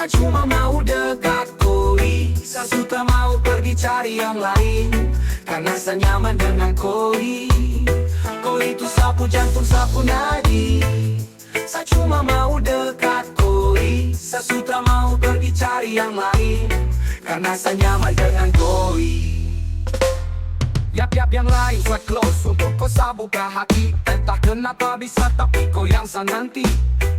Saya cuma mau dekat koi, saya suka mau pergi cari yang lain, karena saya nyaman dengan koi. Koi itu sapu jantung, sapu nadi. Saya cuma mau dekat koi, saya suka mau pergi cari yang lain, karena saya nyaman dengan koi. Yap yang lain sweat close untuk kau buka hati. Entah kenapa bisa tapi kau yang nanti.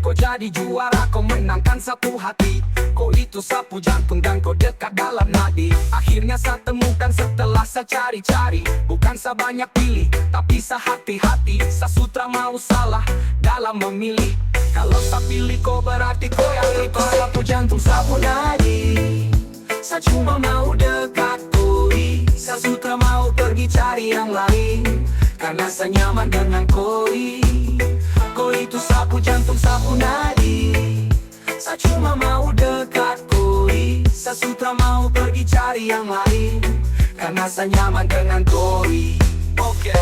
Kau jadi juara, kau menangkan satu hati. Kau itu sapu jantung dan kau dekat dalam nadi. Akhirnya saya temukan setelah saya cari-cari. Bukan saya banyak pilih, tapi saya hati-hati. Saya sutra mau salah dalam memilih. Kalau saya pilih kau berarti kau yang itu. Sapu jantung, sapu nadi. Saya cuma mau dekat koi, saya suka mau pergi cari yang lain, karena saya nyaman dengan koi. Koi itu sapu jantung, sapu nadi. Saya cuma mau dekat koi, saya suka mau pergi cari yang lain, karena saya nyaman dengan koi. Oke,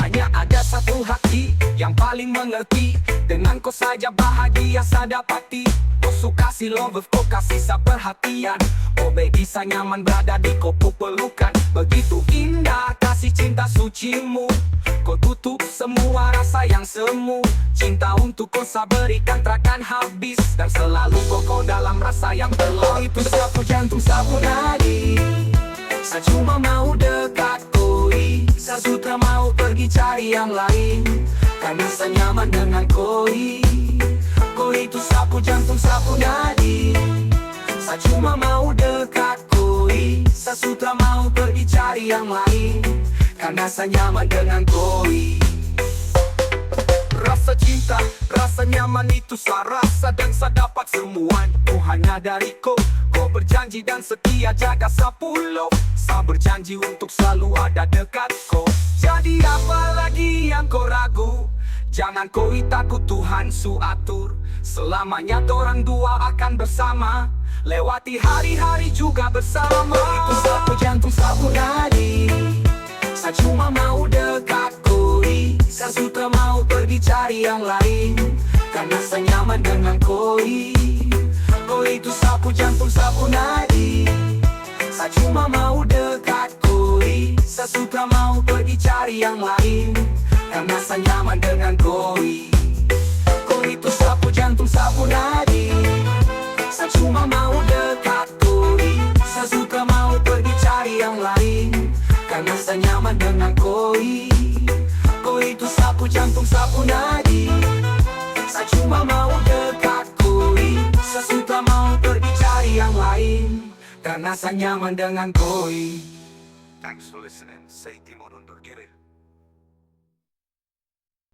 hanya ada satu hati yang paling mengerti. Dengan kau saja bahagia saya dapati. Kau suka si love, kau kasih saya perhatian. Oh baby, saya nyaman berada di kau pelukan. Begitu indah kasih cinta sucimu. Kau tutup semua rasa yang semu. Cinta untuk kau saya berikan takkan habis. Dan selalu kau dalam rasa yang terlalu. Itu sapu jantung, sapu nadi. Saya cuma mau dekat koi, saya suka mau pergi cari yang lain, karena saya nyaman dengan koi. Koi itu sapu jantung, sapu nadi. Saya cuma mau dekat koi, saya suka mau pergi cari yang lain, karena saya nyaman dengan koi. Rasa cinta, rasa nyaman itu saya rasa dan saya dapat semua itu hanya dari kau. Kau berjanji dan setia jaga sapulo. Saya berjanji untuk selalu ada dekat kau. Jadi apa lagi yang kau ragu? Jangan kau takut, Tuhan su atur. Selamanya orang dua akan bersama, lewati hari-hari juga bersama. Itu sapu jantung, sapu nadi. Saya cuma mau dekat koi, saya suka mau pergi cari yang lain, karena saya nyaman dengan koi. Koi itu sapu jantung, sapu nadi. Saya cuma mau dekat koi, saya suka mau pergi cari yang lain, karena saya nyaman dengan koi. Koi itu sapu jantung, sapu nadi. Saya cuma mau dekat koi, saya suka mau pergi cari yang lain, karena saya nyaman dengan koi. Koi itu sapu jantung, sapu nadi. Saya cuma mau dekat koi, saya suka mau pergi cari yang lain, karena saya nyaman dengan koi. Thanks for listening. Say Timon undur diri.